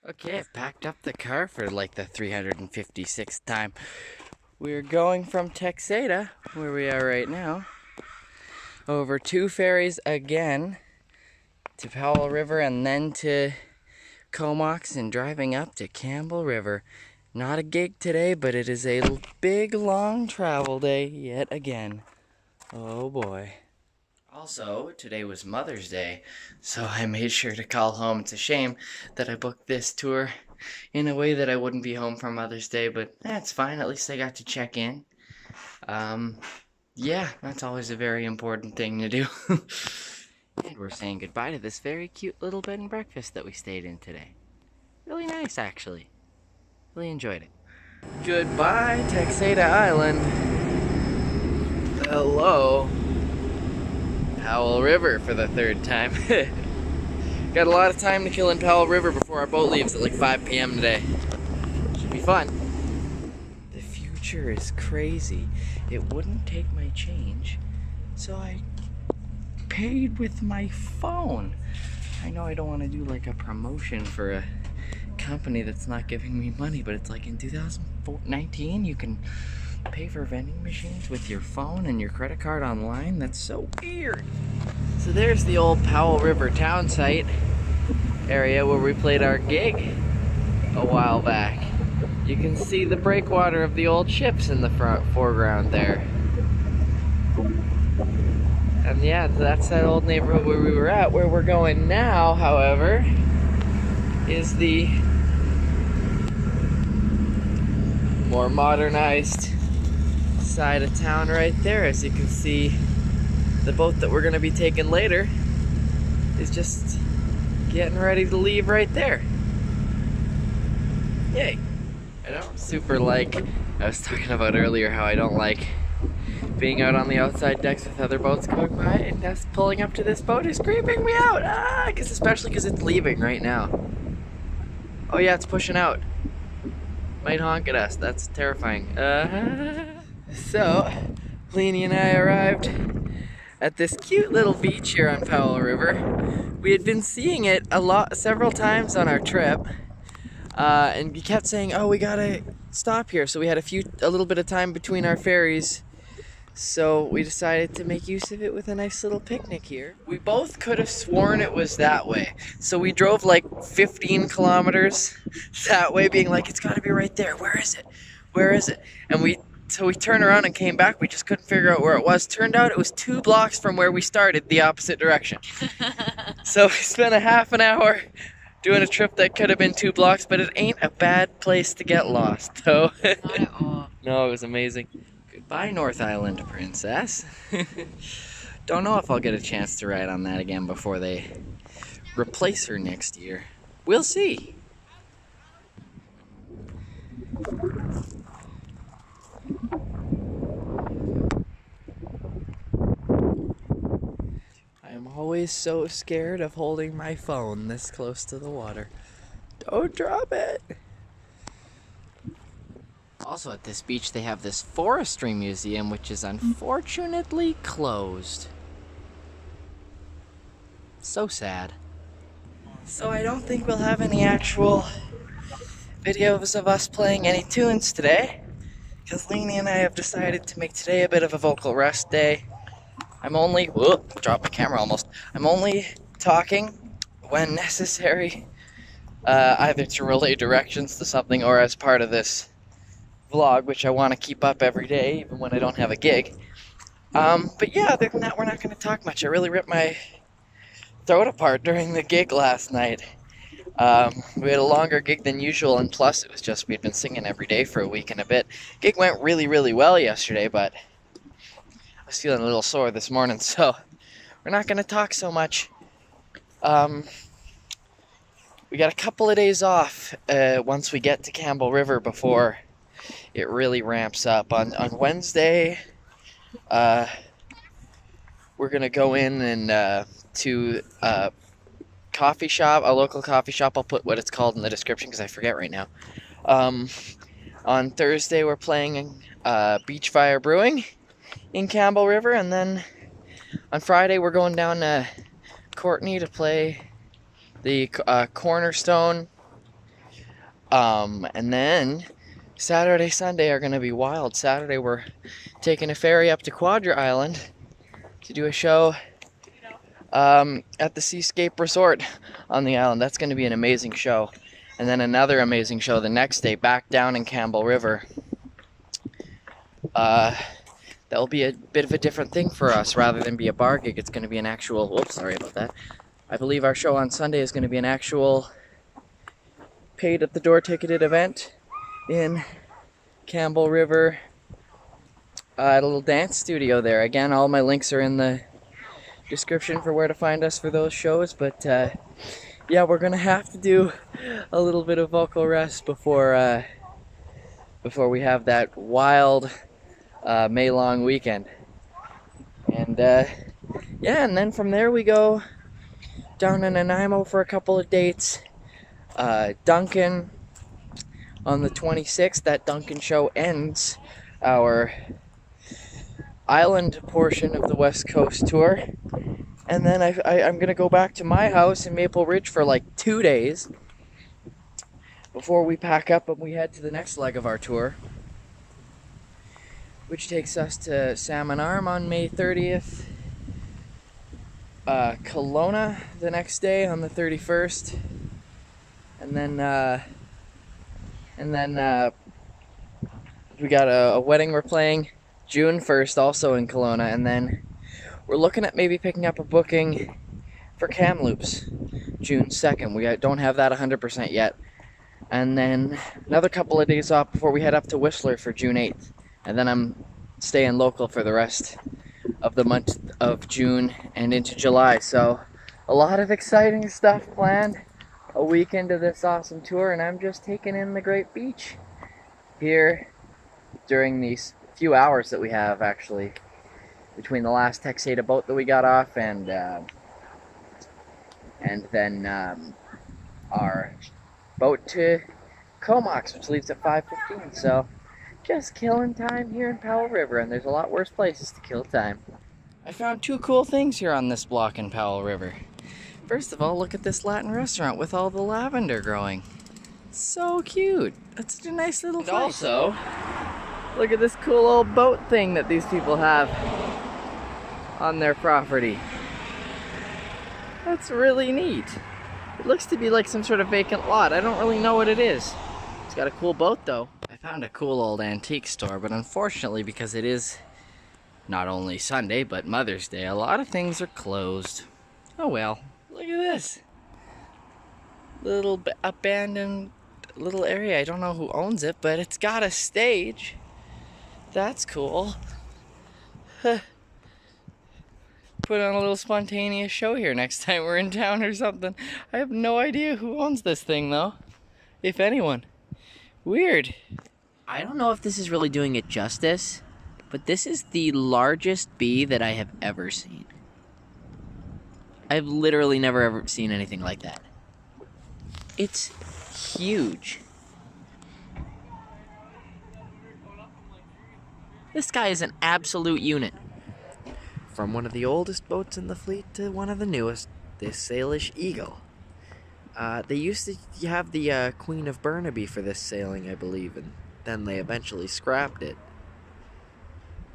Okay, I've packed up the car for like the 356th time. We're going from Texada, where we are right now, over 2 ferries again to Powell River and then to Comox and driving up to Campbell River. Not a gig today, but it is a big long travel day yet again. Oh boy. Also, today was Mother's Day, so I made sure to call home. It's a shame that I booked this tour in a way that I wouldn't be home for Mother's Day, but that's fine. At least I got to check in. Yeah, that's always a very important thing to do. And we're saying goodbye to this very cute little bed and breakfast that we stayed in today. Really nice, actually. Really enjoyed it. Goodbye, Texada Island. Hello. Powell River for the 3rd time. Got a lot of time to kill in Powell River before our boat leaves at like 5 p.m. today. Should be fun. The future is crazy. It wouldn't take my change, so I paid with my phone. I know I don't want to do like a promotion for a company that's not giving me money, but it's like in 2019 you can pay for vending machines with your phone and your credit card online. That's so weird. So there's the old Powell River town site area where we played our gig a while back. You can see the breakwater of the old ships in the foreground there. And yeah, that's that old neighborhood where we were at. Where we're going now, however, is the more modernized side of town right there. As you can see, the boat that we're going to be taking later is just getting ready to leave right there. Yay. I don't super like, I was talking about earlier how I don't like being out on the outside decks with other boats going by, and us pulling up to this boat is creeping me out. Especially because it's leaving right now. Oh yeah, it's pushing out. Might honk at us. That's terrifying. So, Leenie and I arrived at this cute little beach here on Powell River. We had been seeing it several times on our trip, and we kept saying, "Oh, we gotta stop here." So we had a little bit of time between our ferries. So we decided to make use of it with a nice little picnic here. We both could have sworn it was that way. So we drove like 15 kilometers that way, being like, it's gotta be right there. Where is it? Where is it? And so we turned around and came back. We just couldn't figure out where it was. Turned out it was 2 blocks from where we started, the opposite direction. So we spent a half an hour doing a trip that could have been 2 blocks, but it ain't a bad place to get lost, though. Not at all. No, it was amazing. Goodbye, North Island Princess. Don't know if I'll get a chance to ride on that again before they replace her next year. We'll see. I'm always so scared of holding my phone this close to the water. Don't drop it. Also at this beach they have this forestry museum, which is unfortunately closed. So sad. So I don't think we'll have any actual videos of us playing any tunes today, because Leenie and I have decided to make today a bit of a vocal rest day. I'm only, whoop, dropped my camera almost. I'm only talking when necessary, either to relay directions to something or as part of this vlog, which I want to keep up every day, even when I don't have a gig. But yeah, other than that, we're not going to talk much. I really ripped my throat apart during the gig last night. We had a longer gig than usual, and plus it was just we'd been singing every day for a week and a bit. Gig went really, really well yesterday, but I was feeling a little sore this morning, so we're not going to talk so much. We got a couple of days off once we get to Campbell River before it really ramps up. On Wednesday, we're going to go in and to a coffee shop, a local coffee shop. I'll put what it's called in the description because I forget right now. On Thursday, we're playing Beachfire Brewing in Campbell River, and then on Friday we're going down to Courtney to play the Cornerstone And then Saturday, Sunday are going to be wild. Saturday we're taking a ferry up to Quadra Island to do a show at the Scape Resort on the island. That's going to be an amazing show. And then another amazing show the next day back down in Campbell River. That'll be a bit of a different thing for us. Rather than be a bar gig, it's going to be an actual, whoops, sorry about that. I believe our show on Sunday is going to be an actual paid at the door ticketed event in Campbell River at a little dance studio there. Again, all my links are in the description for where to find us for those shows, but yeah, we're gonna have to do a little bit of vocal rest before we have that wild May long weekend. And yeah, and then from there we go down to Nanaimo for a couple of dates. Duncan on the 26th. That Duncan show ends our island portion of the West Coast tour. And then I'm going to go back to my house in Maple Ridge for like 2 days before we pack up and we head to the next leg of our tour, which takes us to Salmon Arm on May 30th, Kelowna the next day on the 31st, and then we got a wedding we're playing June 1st also in Kelowna, and then we're looking at maybe picking up a booking for Kamloops June 2nd. We don't have that 100% yet. And then another couple of days off before we head up to Whistler for June 8th. And then I'm staying local for the rest of the month of June and into July. So a lot of exciting stuff planned a week into this awesome tour, and I'm just taking in the great beach here during these few hours that we have, actually, between the last Texada boat that we got off and then our boat to Comox, which leaves at 5:15. So just killing time here in Powell River, and there's a lot worse places to kill time. I found two cool things here on this block in Powell River. First of all, look at this Latin restaurant with all the lavender growing. So cute. That's such a nice little place. And also, look at this cool old boat thing that these people have on their property. That's really neat. It looks to be like some sort of vacant lot. I don't really know what it is. It's got a cool boat though. I found a cool old antique store, but unfortunately, because it is not only Sunday but Mother's Day, a lot of things are closed. Oh well. Look at this little abandoned little area. I don't know who owns it, but it's got a stage. That's cool. Put on a little spontaneous show here next time we're in town or something. I have no idea who owns this thing though, if anyone. Weird. I don't know if this is really doing it justice, but this is the largest bee that I have ever seen. I've literally never ever seen anything like that. It's huge. This guy is an absolute unit. From one of the oldest boats in the fleet to one of the newest, this Salish Eagle. They used to have the Queen of Burnaby for this sailing, I believe, and then they eventually scrapped it.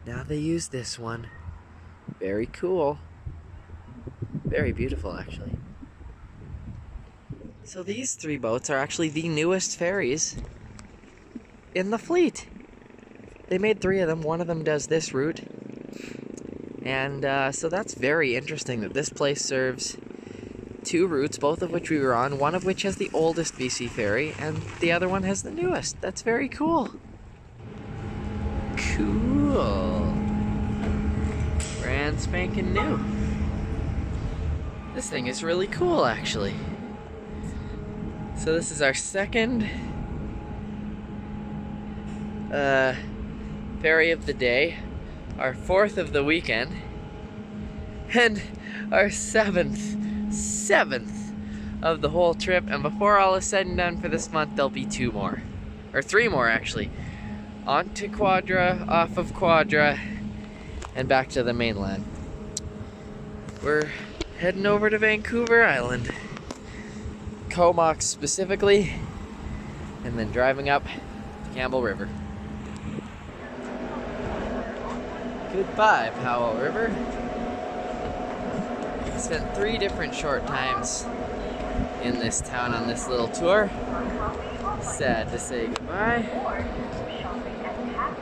Now they use this one. Very cool. Very beautiful, actually. So these three boats are actually the newest ferries in the fleet. They made three of them. One of them does this route. And so that's very interesting that this place serves two routes, both of which we were on, one of which has the oldest BC ferry, and the other one has the newest. That's very cool. Cool. Brand spanking new. This thing is really cool, actually. So this is our second ferry of the day, our fourth of the weekend, and our seventh of the whole trip. And before all is said and done for this month, there'll be two more, or three more actually. On to Quadra, off of Quadra, and back to the mainland. We're heading over to Vancouver Island. Comox specifically. and then driving up to Campbell River. Goodbye, Powell River. I spent 3 different short times in this town on this little tour. Sad to say goodbye.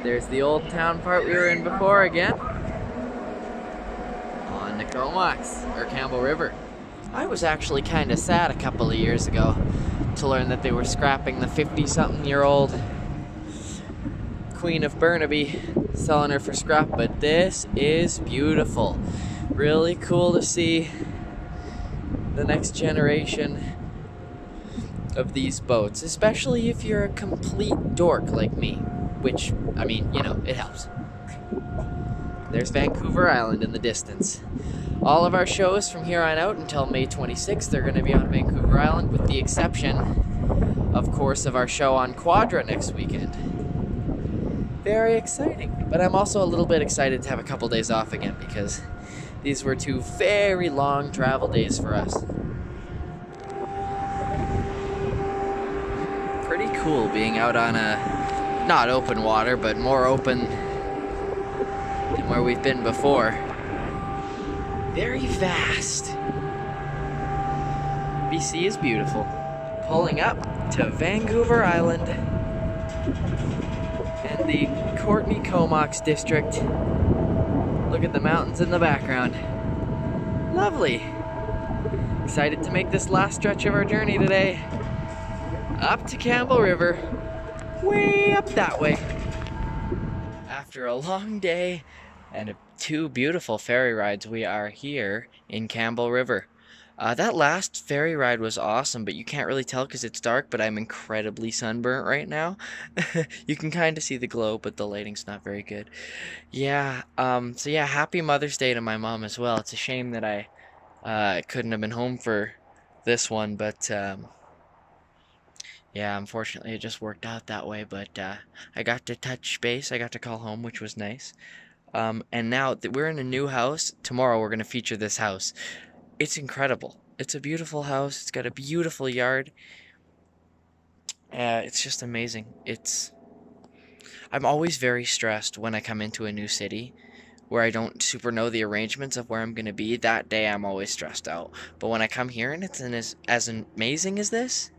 There's the old town part we were in before again. On to Comox, or Campbell River. I was actually kind of sad a couple of years ago to learn that they were scrapping the 50-something-year-old Queen of Burnaby, selling her for scrap, but this is beautiful. Really cool to see the next generation of these boats, especially if you're a complete dork like me, which, I mean, you know, it helps. There's Vancouver Island in the distance. All of our shows from here on out until May 26th are going to be on Vancouver Island, with the exception, of course, of our show on Quadra next weekend. Very exciting. But I'm also a little bit excited to have a couple days off again, because these were 2 very long travel days for us. Pretty cool being out on a, not open water, but more open than where we've been before. Very vast. BC is beautiful. Pulling up to Vancouver Island and the Courtney Comox district. Look at the mountains in the background. Lovely. Excited to make this last stretch of our journey today. Up to Campbell River. Way up that way. After a long day and 2 beautiful ferry rides, we are here in Campbell River. That last ferry ride was awesome, but you can't really tell because it's dark, but I'm incredibly sunburnt right now. You can kind of see the glow, but the lighting's not very good. Yeah, so yeah, happy Mother's Day to my mom as well. It's a shame that I couldn't have been home for this one, but yeah, unfortunately it just worked out that way, but I got to touch base, I got to call home, which was nice. And now that we're in a new house, tomorrow we're going to feature this house. It's incredible. It's a beautiful house. It's got a beautiful yard. It's just amazing. I'm always very stressed when I come into a new city where I don't super know the arrangements of where I'm going to be. That day I'm always stressed out. But when I come here and it's as amazing as this,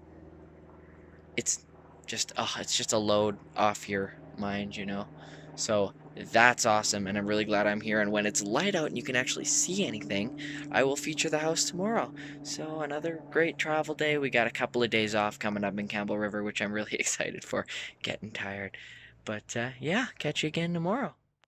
it's just a load off your mind, you know? So that's awesome, and I'm really glad I'm here. And when it's light out and you can actually see anything, I will feature the house tomorrow. So another great travel day. We got a couple of days off coming up in Campbell River, which I'm really excited for. Getting tired. But yeah, catch you again tomorrow.